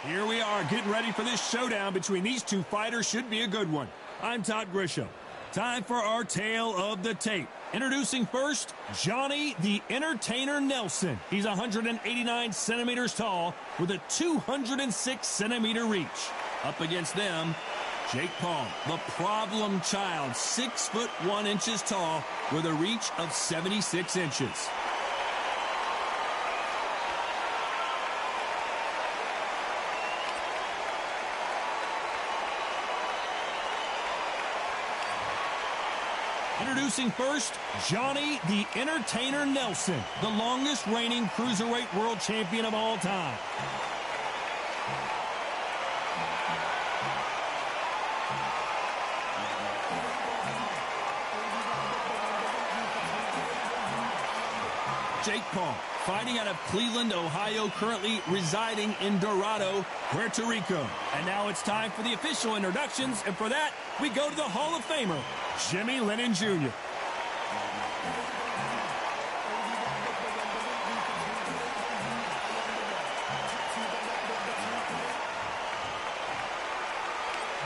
Here we are getting ready for this showdown between these two fighters. Should be a good one. I'm Todd Grisham. Time for our tale of the tape. Introducing first, Johnny the Entertainer Nelson. He's 189 centimeters tall with a 206 centimeter reach. Up against them, Jake Paul, the problem child, 6'1" tall with a reach of 76 inches. Introducing first, Johnny the Entertainer Nelson, the longest reigning cruiserweight world champion of all time. Jake Paul, fighting out of Cleveland, Ohio, currently residing in Dorado, Puerto Rico. And now it's time for the official introductions, and for that, we go to the Hall of Famer, Jimmy Lennon Jr.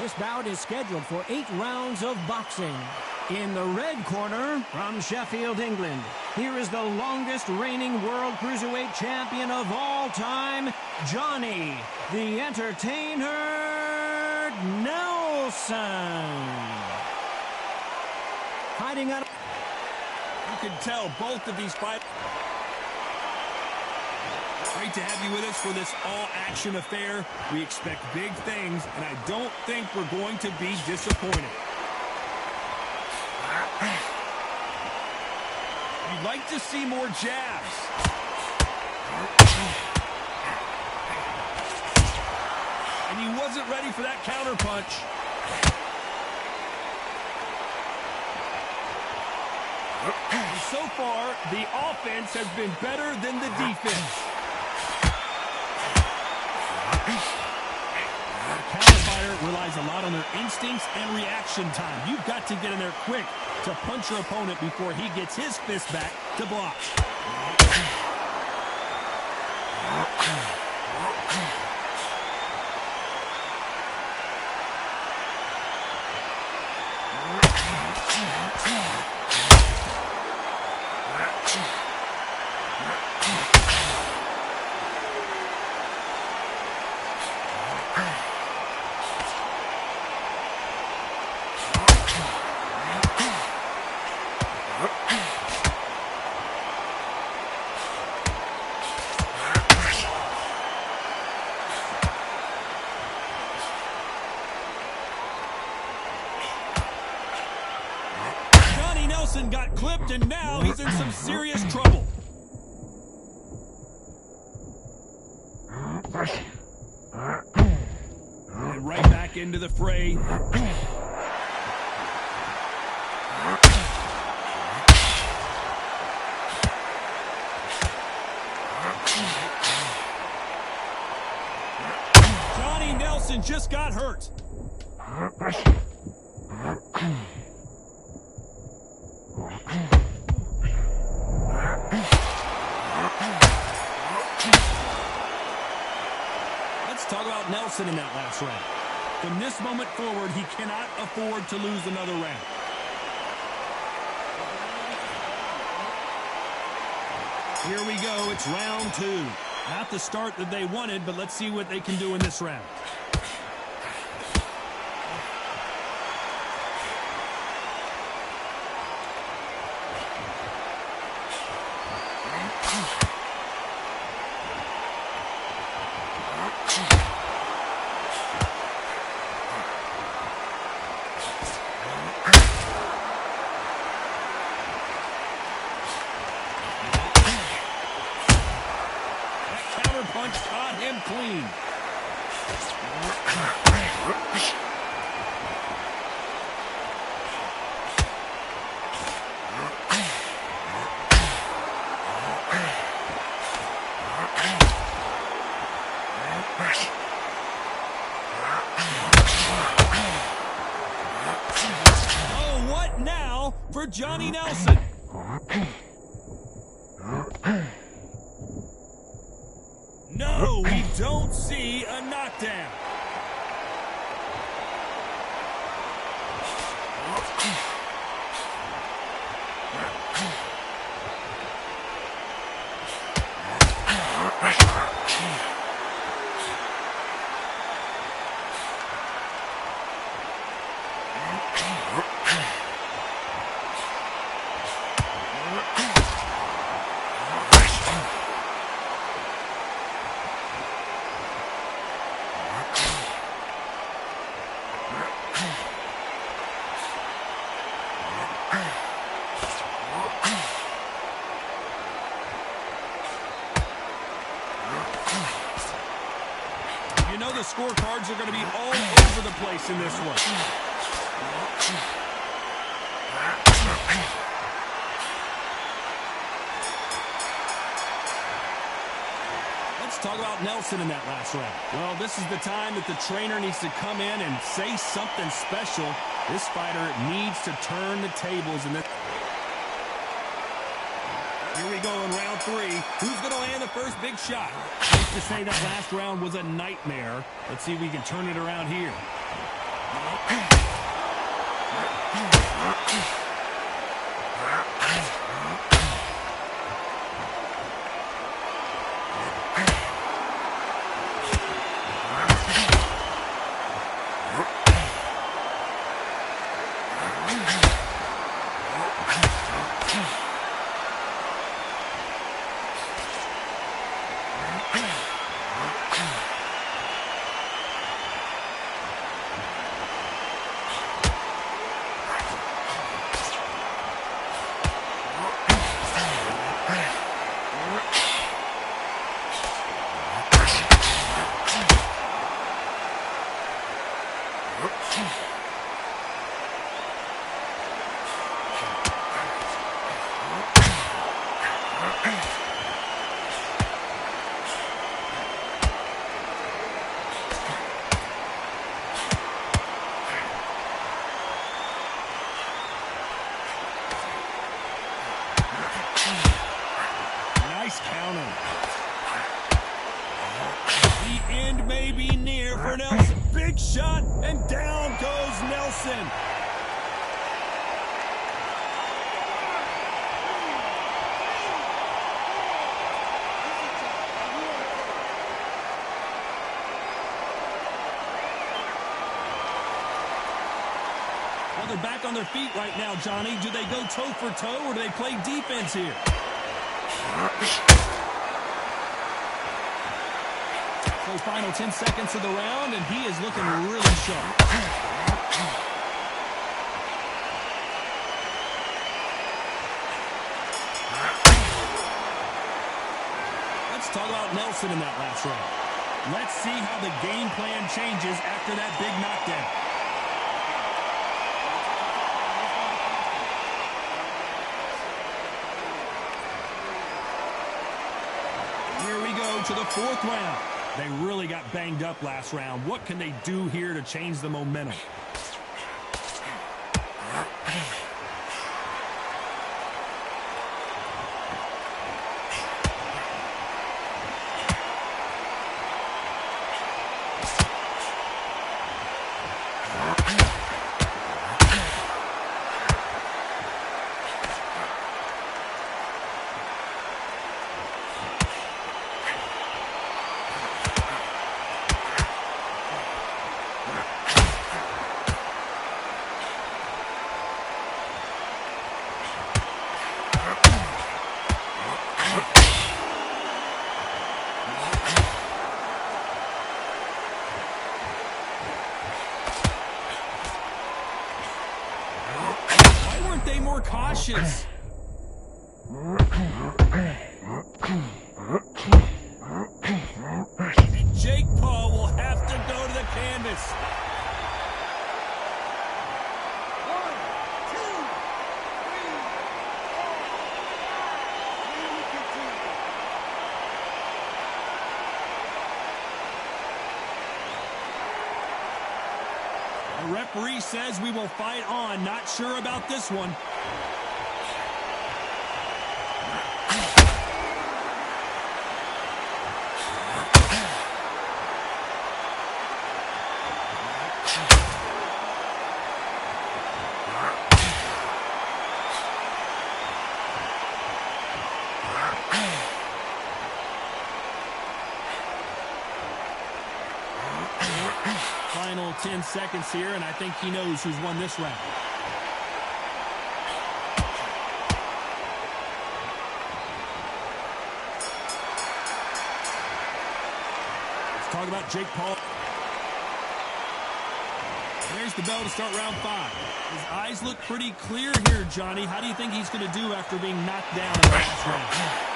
This bout is scheduled for 8 rounds of boxing. In the red corner, from Sheffield, England, here is the longest reigning world cruiserweight champion of all time, Johnny the Entertainer Nelson. Hiding out. You can tell both of these fighters. Great to have you with us for this all-action affair. We expect big things, and I don't think we're going to be disappointed. You'd like to see more jabs. And he wasn't ready for that counterpunch. And so far, the offense has been better than the defense. The counter fighter relies a lot on their instincts and reaction time. You've got to get in there quick to punch your opponent before he gets his fist back to block. Nelson got clipped, and now he's in some serious trouble. And right back into the fray. Johnny Nelson just got hurt. Let's talk about Nelson in that last round. From this moment forward, he cannot afford to lose another round. Here we go. It's round 2. Not the start that they wanted, but let's see what they can do in this round. Punch caught him clean. Oh, what now for Johnny Nelson? No, we don't see a knockdown. You know the scorecards are going to be all over the place in this one. Let's talk about Nelson in that last round. Well, this is the time that the trainer needs to come in and say something special. This fighter needs to turn the tables in this. Here we go in round 3. Who's going to land the first big shot? Safe to say that last round was a nightmare. Let's see if we can turn it around here. Nice counter. The end may be near for Nelson. Big shot, and down goes Nelson. Well, they're back on their feet right now, Johnny. Do they go toe for toe, or do they play defense here? So final 10 seconds of the round, and he is looking really sharp. Let's talk about Nelson in that last round. Let's see how the game plan changes after that big knockdown. Here we go to the 4th round. They really got banged up last round. What can they do here to change the momentum? inches. And Jake Paul will have to go to the canvas. 1, 2, 3, 4. The referee says we will fight on. Not sure about this one. Final 10 seconds here, and I think he knows who's won this round. Let's talk about Jake Paul. There's the bell to start round 5. His eyes look pretty clear here, Johnny. How do you think he's going to do after being knocked down in the last round?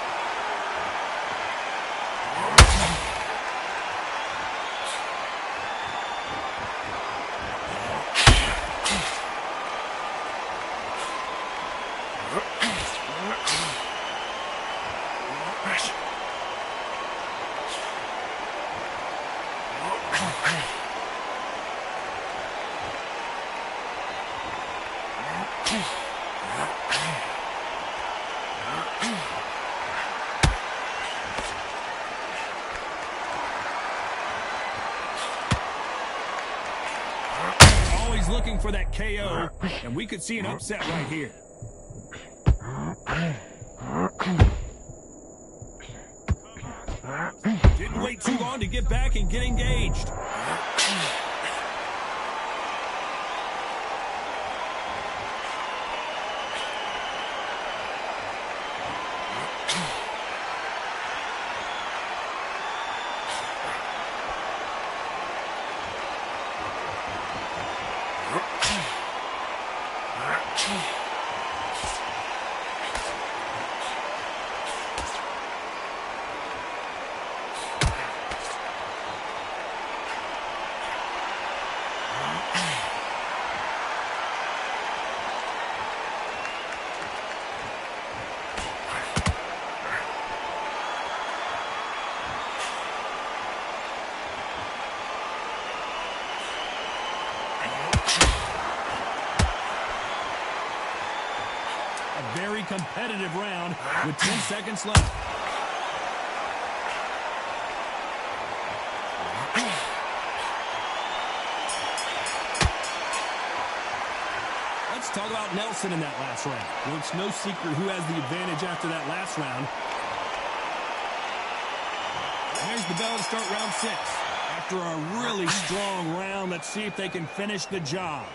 Always looking for that KO, and we could see an upset right here. Didn't wait too long to get back and get engaged. Very competitive round with 10 seconds left. Let's talk about Nelson in that last round. Well, it's no secret who has the advantage after that last round. There's the bell to start round 6. After a really strong round, let's see if they can finish the job.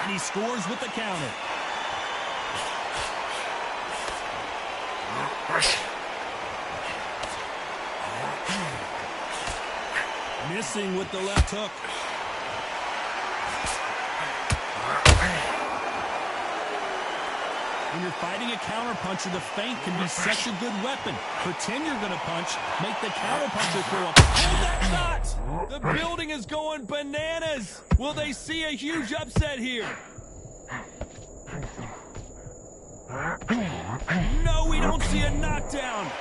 And he scores with the counter. Missing with the left hook. When you're fighting a counterpuncher, the feint can be such a good weapon. Pretend you're going to punch, make the counterpuncher throw up. Hold that shot! The building is going bananas! Will they see a huge upset here? No, we don't see a knockdown!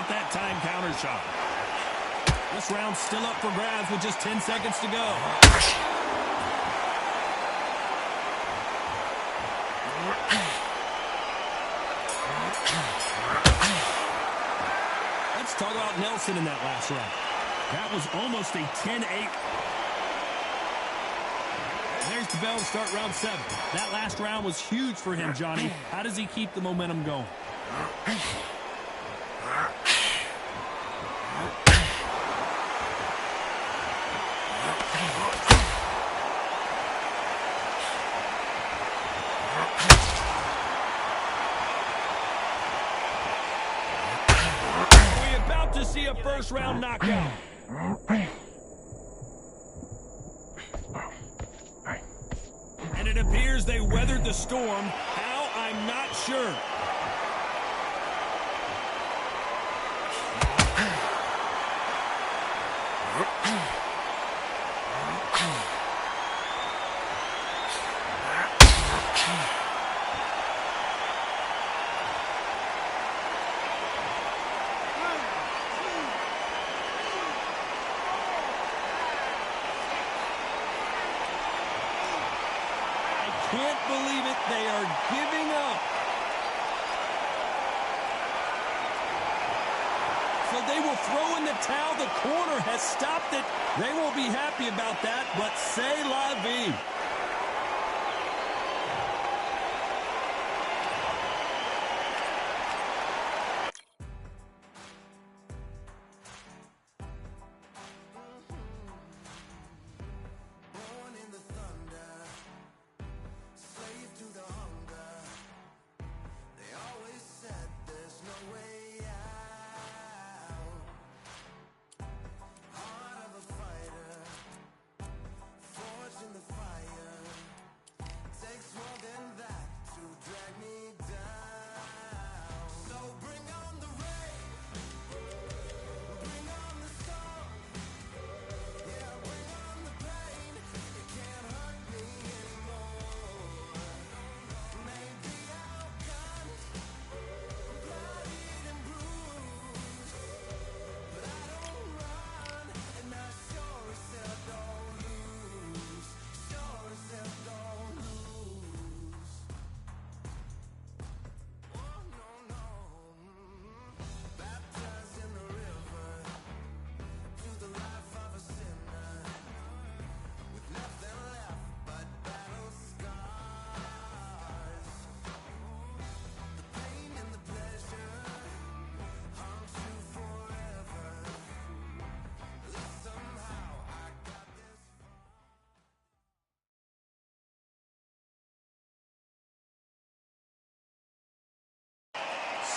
about that time counter shot. This round's still up for grabs with just 10 seconds to go. Let's talk about Nelson in that last round. That was almost a 10-8. There's the bell to start round 7. That last round was huge for him, Johnny. How does he keep the momentum going? We're about to see a first-round knockout. And it appears they weathered the storm. How? I'm not sure. Can't believe it. They are giving up. So they will throw in the towel. The corner has stopped it. They won't be happy about that, but c'est la vie.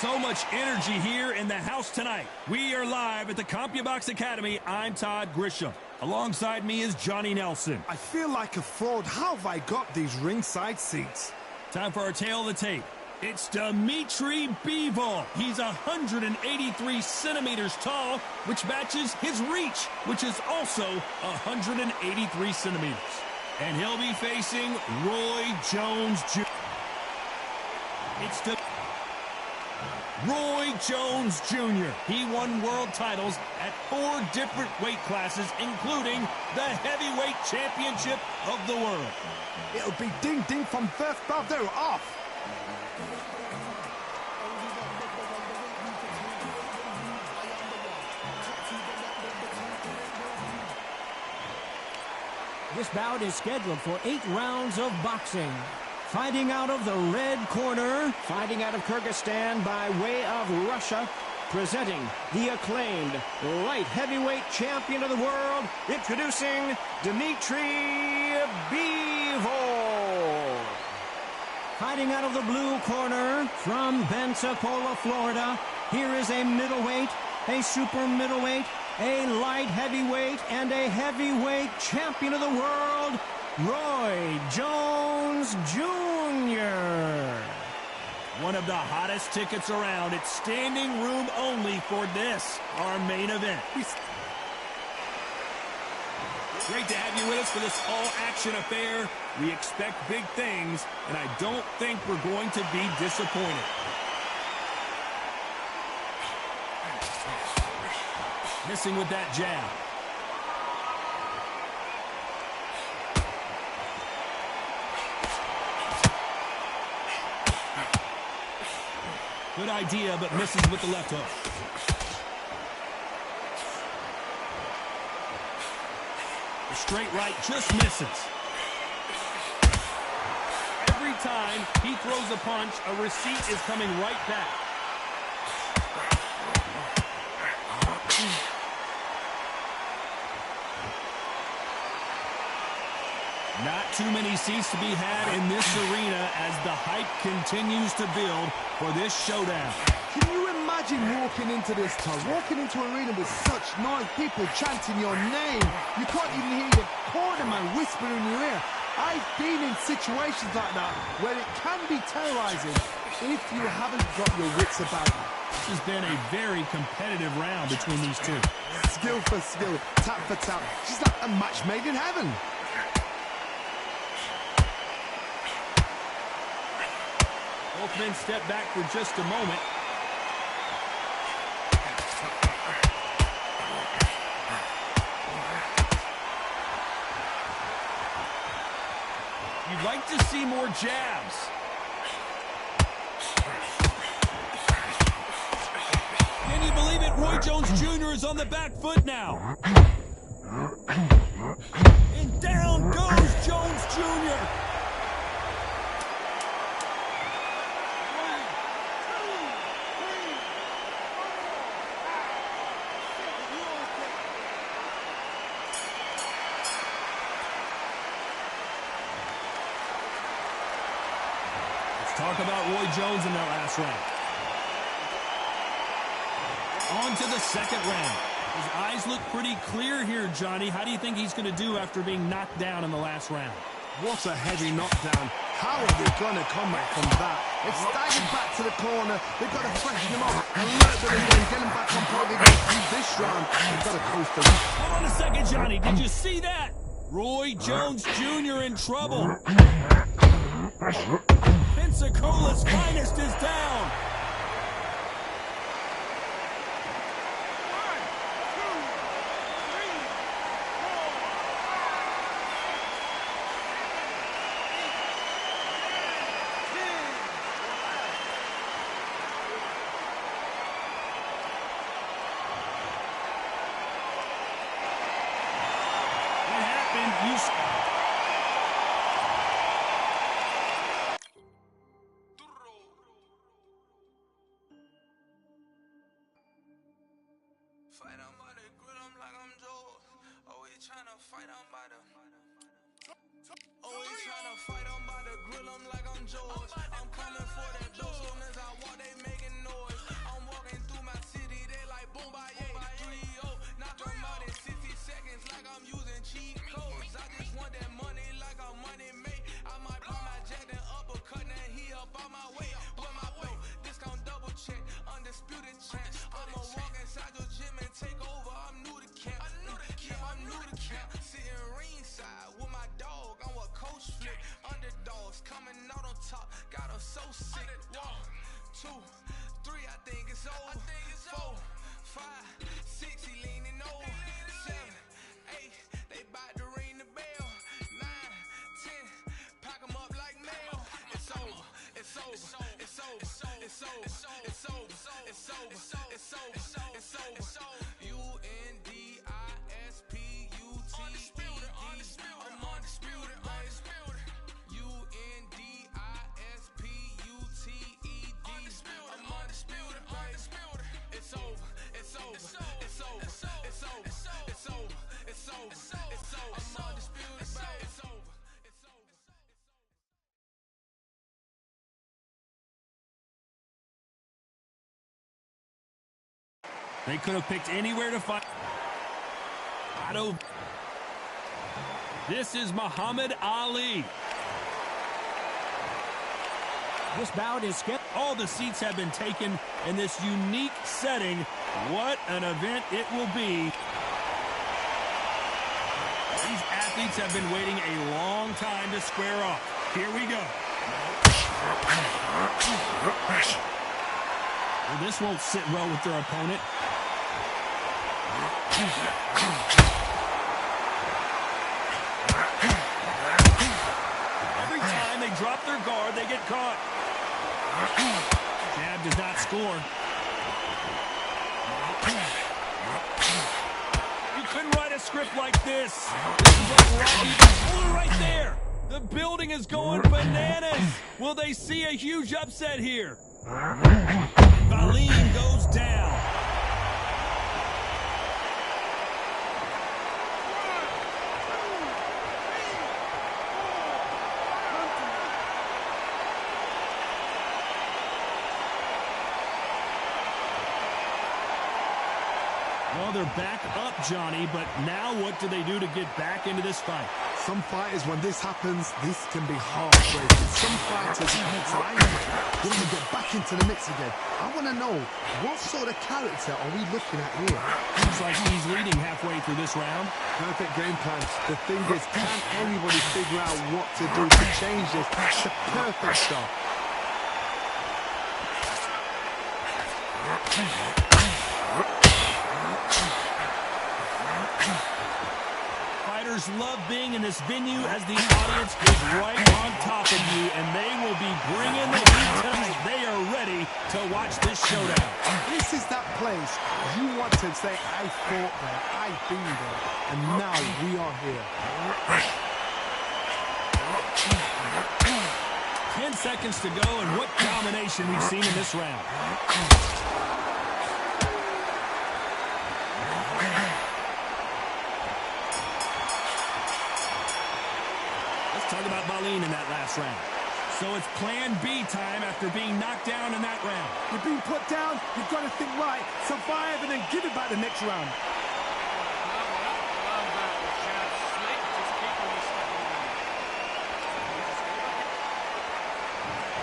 So much energy here in the house tonight. We are live at the CompuBox Academy. I'm Todd Grisham. Alongside me is Johnny Nelson. I feel like a fraud. How have I got these ringside seats? Time for our tail of the tape. It's Dmitry Bivol. He's 183 centimeters tall, which matches his reach, which is also 183 centimeters. And he'll be facing Roy Jones Jr. It's Roy Jones Jr. He won world titles at 4 different weight classes, including the heavyweight championship of the world. It'll be ding-ding from first bell. They're off. This bout is scheduled for 8 rounds of boxing. Fighting out of the red corner, fighting out of Kyrgyzstan by way of Russia, presenting the acclaimed light heavyweight champion of the world, introducing Dmitry Bivol. Fighting out of the blue corner from Pensacola, Florida, here is a middleweight, a super middleweight, a light heavyweight, and a heavyweight champion of the world, Roy Jones Jr. One of the hottest tickets around. It's standing room only for this, our main event. Great to have you with us for this all-action affair. We expect big things, and I don't think we're going to be disappointed. Missing with that jab. Good idea, but misses with the left hook. The straight right just misses. Every time he throws a punch, a receipt is coming right back. Not too many seats to be had in this arena as the hype continues to build for this showdown. Can you imagine walking into this, Todd? Walking into an arena with such noise, people chanting your name. You can't even hear your cornerman whispering in your ear. I've been in situations like that where it can be terrorizing if you haven't got your wits about you. This has been a very competitive round between these two. Skill for skill, tap for tap. She's like a match made in heaven. Both men step back for just a moment. You'd like to see more jabs. Can you believe it? Roy Jones Jr. is on the back foot now. And down goes Jones Jr. Talk about Roy Jones in that last round. On to the second round. His eyes look pretty clear here, Johnny. How do you think he's going to do after being knocked down in the last round? What a heavy knockdown. How are they going to come back from that? They've staggered back to the corner. They've got to freshen him up and let them again, get him back on point. They've got to do this round. They've got to coast them. Hold on a second, Johnny. Did you see that? Roy Jones Jr. in trouble. Pensacola's finest is down. What happened? Fight on by the grill, I'm like I'm Joe. Always tryna fight on by the. Always tryna fight on by the grill, I'm like I'm Joe. I'm coming for that dough, soon as I walk, they making noise. I'm walking through my city, they like boom by 3-0. Knock them out in 60 seconds, like I'm using cheat codes. I just want that money, like I'm money made. I might pop my jack and uppercut, and he up on my way. With my flow, discount double check, undisputed champ. I'ma walk inside your gym and take over. I'm new to camp. I'm new to camp. Sitting ringside with my dog. I'm what coach flick. Underdogs coming out on top. Got them so sick. 1, 2, 3. I think it's over. 4, 5, 6. He leaning over. 7, 8. They bout to ring the bell. 9, 10. Pack them up like mail. It's over. It's over. It's over. It's over. It's over. It's over. It's over. It's over. UNDISPUTED. I'm undisputed. UNDISPUTED. I'm undisputed. It's over. It's over. It's over. It's over. It's over. It's over. It's over. I'm undisputed. It's over. It's over. They could have picked anywhere to fight. This is Muhammad Ali. This bout is scheduled. All the seats have been taken in this unique setting. What an event it will be. These athletes have been waiting a long time to square off. Here we go. Well, this won't sit well with their opponent. Every time they drop their guard, they get caught. Jab does not score. You couldn't write a script like this. This is like Rocky. Oh, right there. The building is going bananas. Will they see a huge upset here? Valine goes down. Well, they're back up, Johnny, but now what do they do to get back into this fight? Some fighters, when this happens, this can be heartbreaking. Some fighters, it's like, want to get back into the mix again. I want to know, what sort of character are we looking at here? Seems like he's leading halfway through this round. Perfect game plan. The thing is, can anybody figure out what to do to change this? It's the perfect start. Fighters love being in this venue as the audience is right on top of you, and they will be bringing the heat tonight. They are ready to watch this showdown. This is that place you want to say, I fought there, I've been there, and now we are here. 10 seconds to go, and what domination we've seen in this round. Talk about Valine in that last round. So it's plan B time after being knocked down in that round. You're being put down, you've got to think right, survive, and then give it back the next round.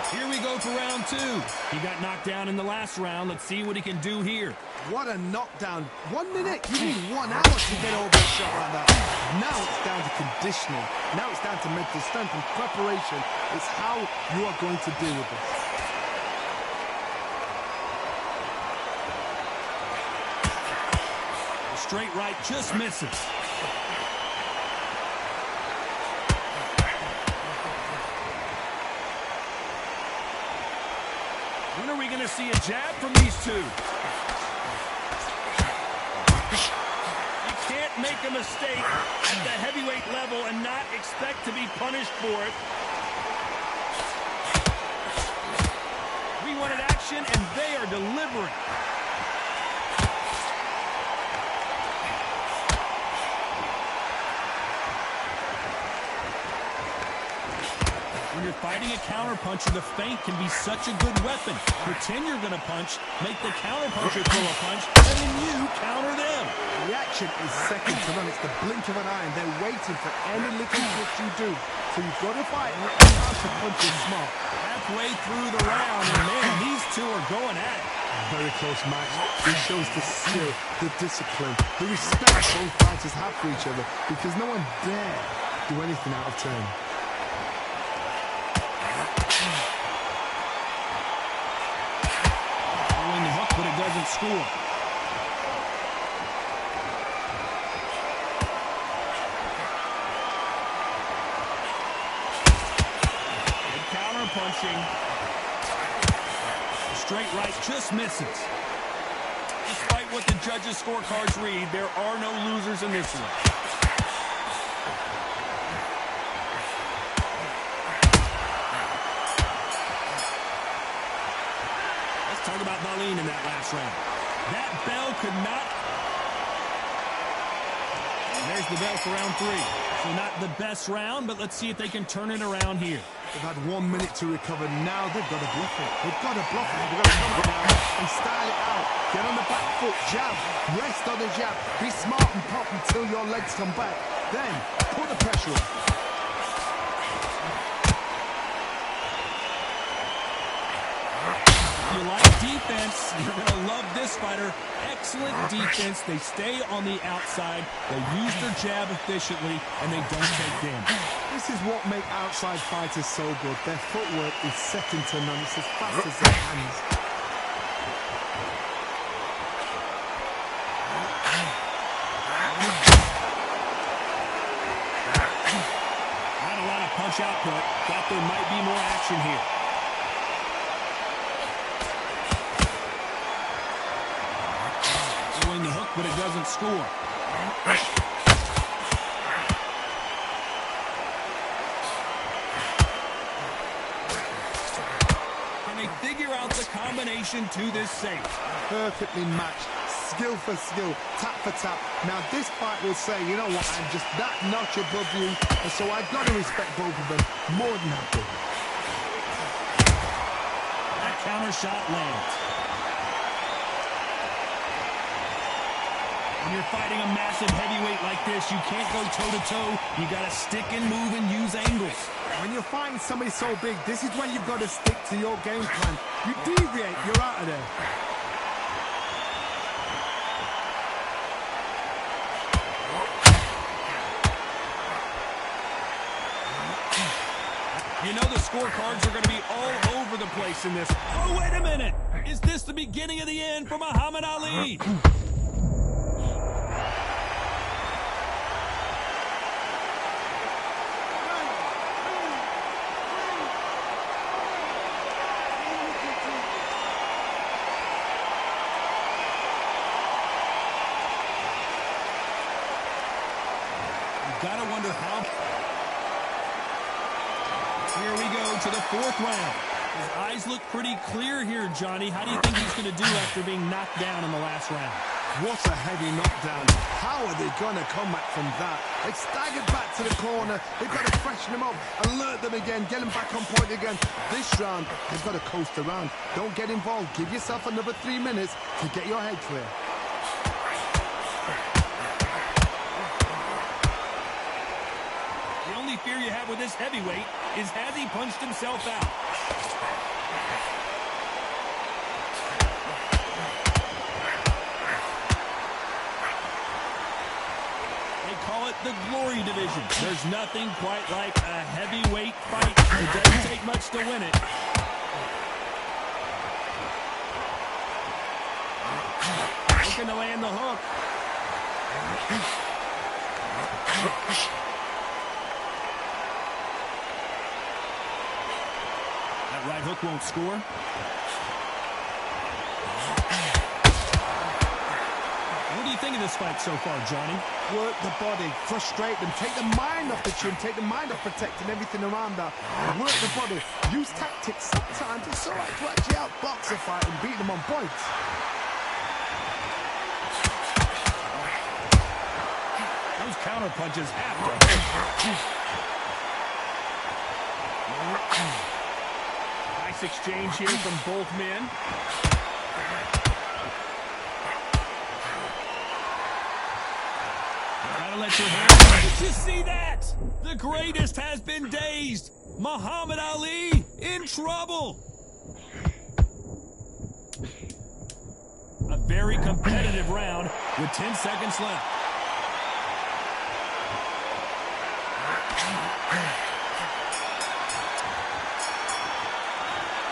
Here we go for round two. He got knocked down in the last round. Let's see what he can do here. What a knockdown. 1 minute, you need 1 hour to get over a shot like that. Now it's down to conditioning. Now it's down to mental strength and preparation. It's how you are going to deal with this. The straight right just misses. When are we going to see a jab from these two? You can't make a mistake at the heavyweight level and not expect to be punished for it. We wanted action, and they are delivering. When you're fighting a counterpuncher, the feint can be such a good weapon. Pretend you're going to punch, make the counterpuncher throw a punch, and then you counter them. Reaction is second to none. It's the blink of an eye, and they're waiting for any little trick you do. So you've got to fight and counterpunch is smart. Halfway through the round, and man, these two are going at it. Very close match. It shows the skill, the discipline, the respect both fighters have for each other, because no one dare do anything out of turn. Following the hook, but it doesn't score. Good counter punching. The straight right just misses. Despite what the judges' scorecards read, there are no losers in this one. Talk about Valine in that last round. That bell could not... And there's the bell for round three. So not the best round, but let's see if they can turn it around here. They've had 1 minute to recover. Now they've got to bluff it. They've got to bluff it. They've got to come up now and style it out. Get on the back foot, jab, rest on the jab. Be smart and pop until your legs come back. Then put the pressure on. You like defense, you're going to love this fighter. Excellent defense. They stay on the outside. They use their jab efficiently, and they don't take damage. This is what makes outside fighters so good. Their footwork is second to none. It's as fast as their hands. punch output. Thought there might be more action here. Throwing the hook, but it doesn't score. Can they figure out the combination to this save? Perfectly matched. Skill for skill, tap for tap. Now this fight will say, you know what, I'm just that notch above you, and so I've got to respect both of them more than happy. That counter shot lands. When you're fighting a massive heavyweight like this, you can't go toe-to-toe. You got to stick and move and use angles. When you're fighting somebody so big, this is when you've got to stick to your game plan. You deviate, you're out of there. You know the scorecards are going to be all over the place in this. Oh, wait a minute. Is this the beginning of the end for Muhammad Ali? You've got to wonder how... Here we go to the fourth round. His eyes look pretty clear here, Johnny. How do you think he's going to do after being knocked down in the last round? What a heavy knockdown. How are they going to come back from that? They've staggered back to the corner. They've got to freshen them up, alert them again, get them back on point again. This round, they've got to coast around. Don't get involved. Give yourself another 3 minutes to get your head clear. The only fear you have with this heavyweight is has he punched himself out? They call it the glory division. There's nothing quite like a heavyweight fight. It doesn't take much to win it. Looking to land the hook. That right hook won't score. What do you think of this fight so far, Johnny? Work the body, frustrate them, take the mind off the chin, take the mind off protecting everything around that. Work the body, use tactics. Sometimes it's all right to actually outbox a fight and beat them on points. Those counter punches have to. Nice exchange here from both men. Gotta let your hands. Did you see that? The greatest has been dazed. Muhammad Ali in trouble. A very competitive round with 10 seconds left.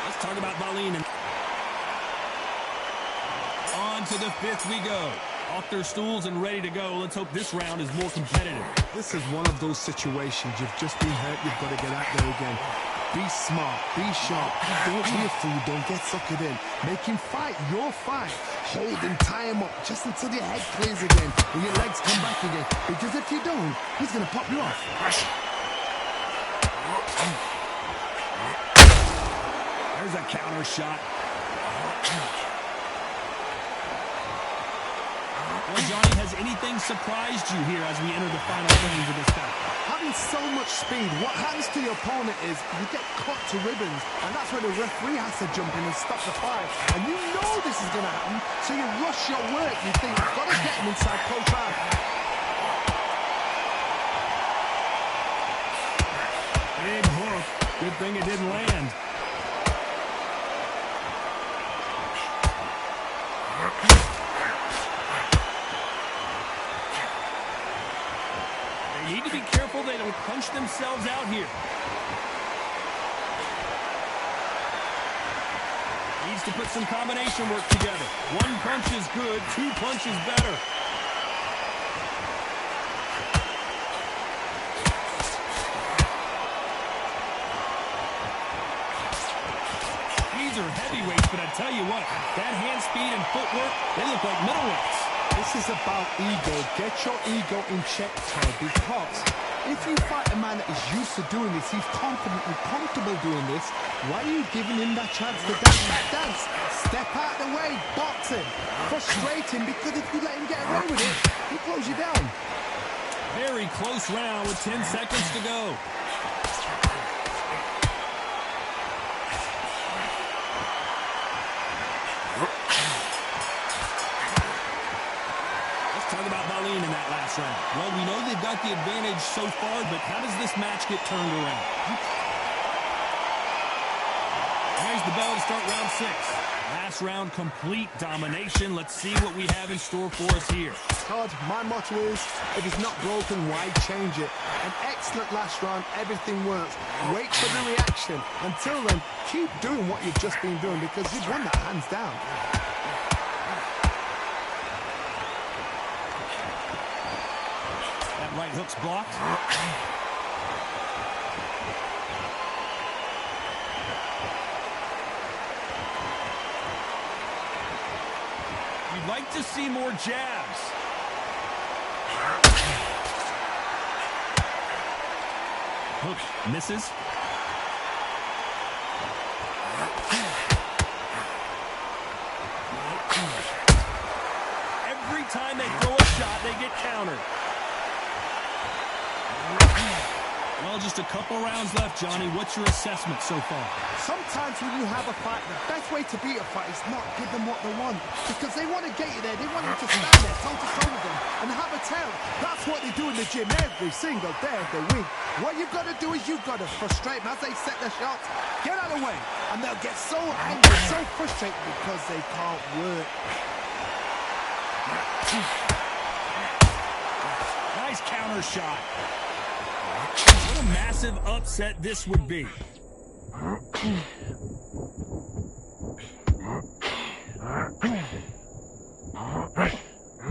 Let's talk about Valine. On to the fifth we go. Off their stools and ready to go. Let's hope this round is more competitive. This is one of those situations. You've just been hurt. You've got to get out there again. Be smart. Be sharp. Don't be a fool. Don't get suckered in. Make him fight your fight. Hold him, tie him up just until your head clears again and your legs come back again. Because if you don't, he's going to pop you off. There's a counter shot. Well, Johnny, has anything surprised you here as we enter the final frames of this fight? Having so much speed, what happens to your opponent is you get cut to ribbons, and that's where the referee has to jump in and stop the fight. And you know this is going to happen, so you rush your work. You think, I've got to get him inside close round. Big hook. Good thing it didn't land. They need to be careful they don't punch themselves out here. Needs to put some combination work together. One punch is good, two punches better. heavyweights, but I tell you what, that hand speed and footwork, they look like middleweights. This is about ego. Get your ego in check, Todd, because if you fight a man that is used to doing this, he's confident and comfortable doing this, why are you giving him that chance to dance that dance? Step out of the way, boxing. Frustrating, because if you let him get away with it, he close you down. Very close round with 10 seconds to go. Talk about Balin in that last round. Well, we know they've got the advantage so far, but how does this match get turned around? There's the bell to start round 6. Last round, complete domination. Let's see what we have in store for us here. Todd, my motto is, if it's not broken, why change it? An excellent last round, everything works. Wait for the reaction. Until then, keep doing what you've just been doing, because you've won that hands down. Right hook's blocked. You'd like to see more jabs. Hook misses. Every time they throw a shot, they get countered. Well, just a couple rounds left, Johnny. What's your assessment so far? Sometimes when you have a fight, the best way to beat a fight is not give them what they want. Because they want to get you there. They want you to stand there, toe-to-toe with them, and have a tail. That's what they do in the gym every single day of the week. What you've got to do is you've got to frustrate them as they set their shots. Get out of the way. And they'll get so angry, so frustrated because they can't work. Nice counter shot. What a massive upset this would be.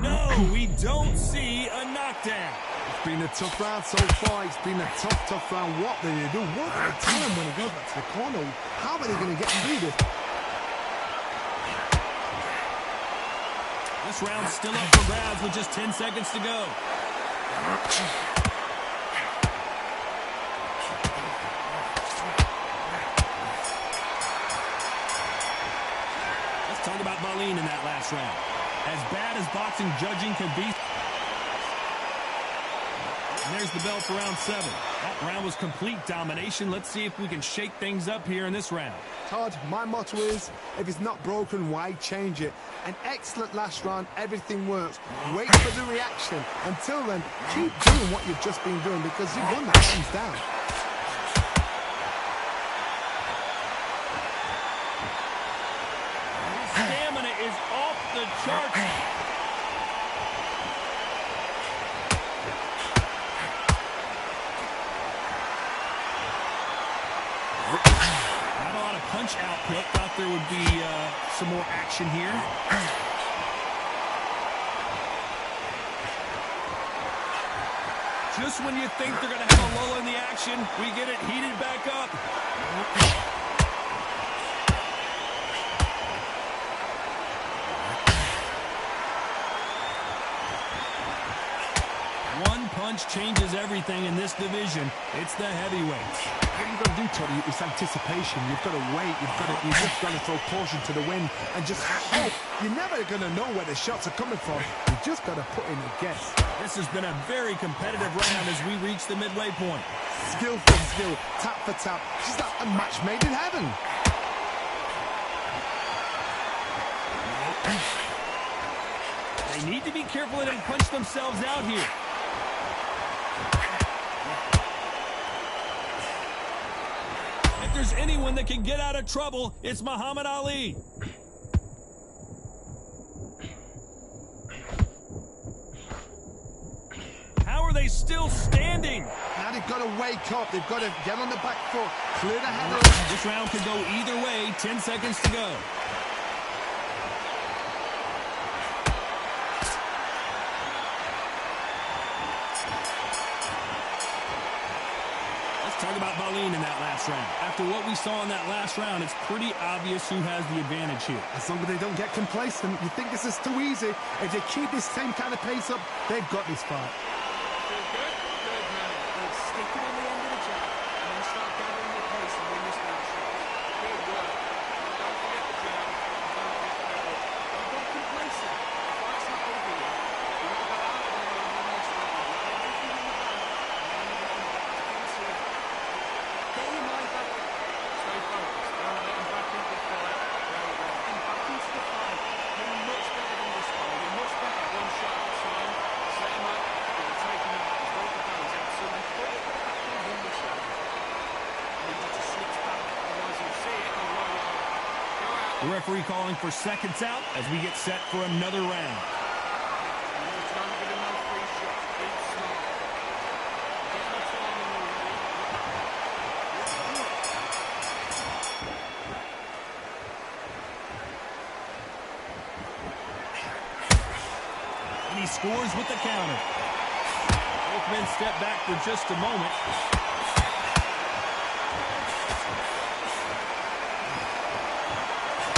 No, we don't see a knockdown. It's been a tough round so far. It's been a tough round. What do they do? What do they tell him when he goes back to the corner? How are they going to get through this? This round's still up for grabs with just 10 seconds to go. Let's talk about Balin in that last round. As bad as boxing judging can be. And there's the bell for round 7. That round was complete domination. Let's see if we can shake things up here in this round. Todd, my motto is, if it's not broken, why change it? An excellent last round, everything works. Wait for the reaction. Until then, keep doing what you've just been doing because you've won that hands down. Stamina is off the charts. Not a lot of punch output. Thought there would be some more action here. Just when you think they're going to have a lull in the action, we get it heated back up. One punch changes everything in this division. It's the heavyweights. What you've got to do, Toddy, is anticipation. You've got to wait. You've just got to throw caution to the wind and just hope. You're never going to know where the shots are coming from. You just got to put in a guess. This has been a very competitive round as we reach the midway point. Skill for skill, tap for tap. Just like a match made in heaven. They need to be careful they don't punch themselves out here. If there's anyone that can get out of trouble, it's Muhammad Ali. How are they still standing? Now they've got to wake up. They've got to get on the back foot, clear the head of. This round could go either way. 10 seconds to go. talk about Balin in that last round. After what we saw in that last round, it's pretty obvious who has the advantage here. As long as they don't get complacent, you think this is too easy. If they keep this same kind of pace up, they've got this fight. Good, man. Stick it on the end of the jab and then start gathering the pace and win this round. Good work. Don't forget the jab. Don't get carried. Don't get complacent. The fight's not over yet. You want to go out there and win this round. Everything in the bag, and then you can get back into it. Get your mind back. Stay focused. Don't let him back into the fight. Get him back into the fight. You're much better than this fight. You're much better. One shot at a time. Set him up. Take him out. He's both the guns. Absolutely put it back and win this round. I need you to switch back. Otherwise you'll see it and you'll roll it over. Go out. The referee calling for seconds out as we get set for another round. You're trying to give him no free shots. Be smart. Get the timing already. And he scores with the counter. Both men step back for just a moment.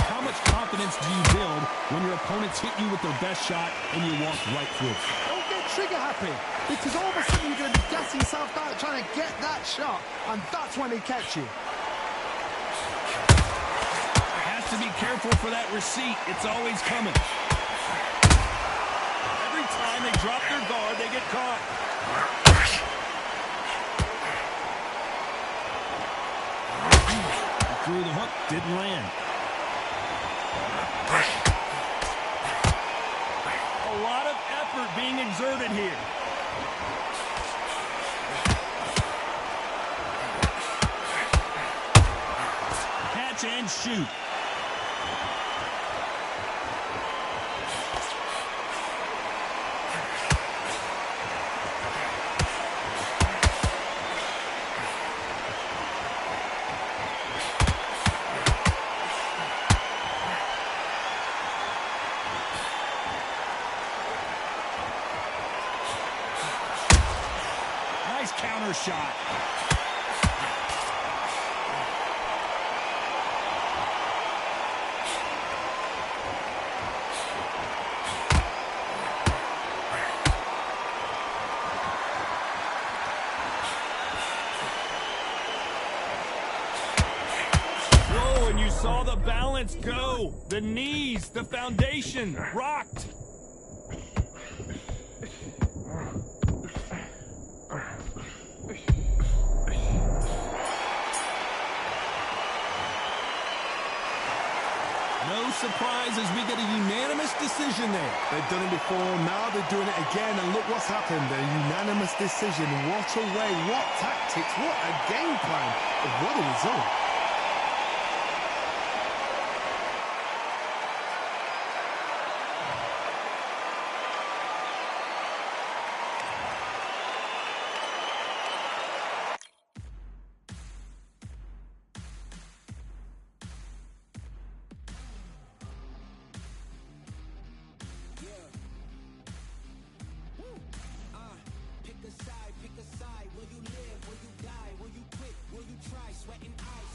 How much confidence do you build when your opponents hit you with their best shot and you walk right through it? Don't get trigger happy, because all of a sudden you're going to be gassing yourself out trying to get that shot, and that's when they catch you. Has to be careful for that receipt. It's always coming. Every time they drop their guard, they get caught. He threw the hook, didn't land. A lot of effort being exerted here. Catch and shoot. Nice counter shot. Whoa, and you saw the balance go. The knees, the foundation, rocked. No surprise as we get a unanimous decision there. They've done it before, now they're doing it again, and look what's happened. A unanimous decision. What a way, what tactics, what a game plan. What a result. Pick a side, will you live, will you die, will you quit, will you try, sweating eyes,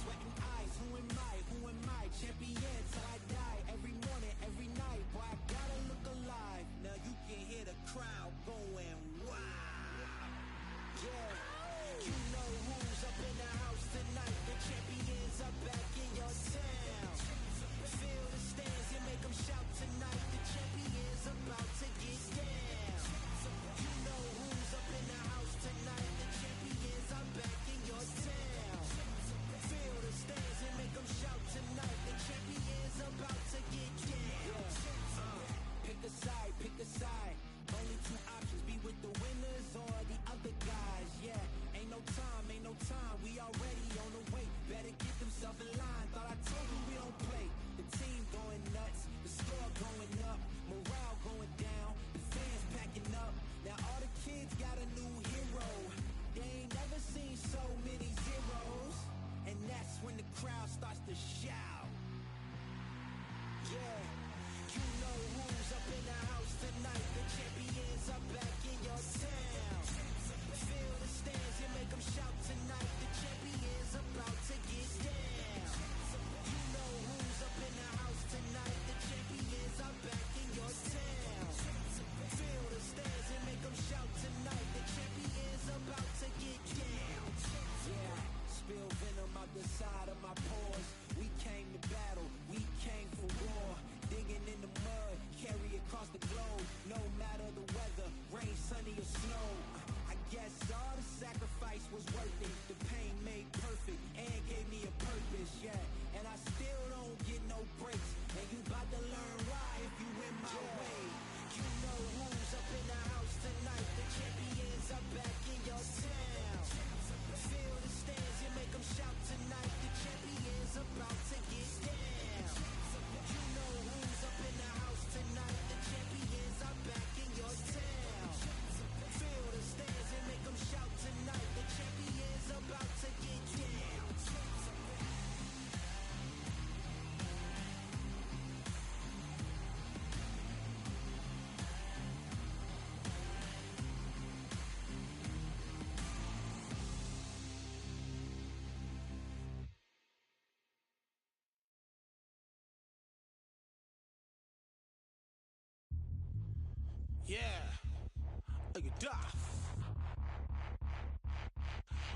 Are you daft?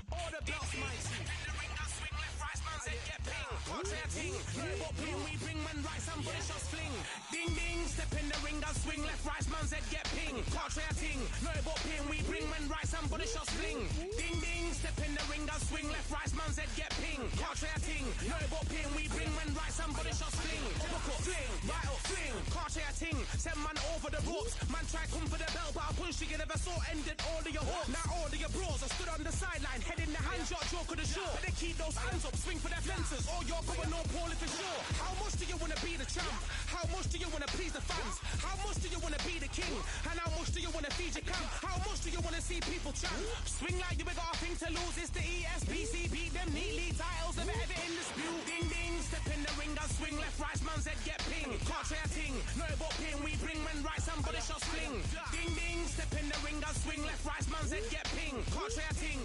All the belts, mighty. In the ring, I swing left, right, man said get ping. Contrary ting, no but ping, we bring man right, somebody shots fling. Ding ding, step in the ring, I swing left, right, man said get ping. Contrary ting, no but ping, we bring man right, somebody shots fling. Ding ding, step in the ring, I swing left, right, man said get ping. Contrary ting, no but ping, we bring man right, somebody shots fling. Uppercut, fling, right up, fling. Contrary ting, send man over the ropes. Man try come for the belt, but I punch you never saw ended all of your hopes. Now all of your bros are stood on the sideline, head in the hand shot, joke of the show. They keep those hands up, swing for their fences. All you're going on, Paul, if it's sure. How much do you wanna be the champ? How much do you wanna please the fans? How much do you wanna be the king? And how much do you wanna feed your camp? How much do you wanna see people chant? Swing like you ain't got a thing to lose. It's the ESPC, beat them neatly. Titles never ever in dispute. Ding ding, step in the ring, I swing left, right, man's head get ping. Can't try a ting, no but ping. We bring men right, somebody shots fling. Ding ding, step in the ring, I swing left, right, man's head get ping. Can't try a ting.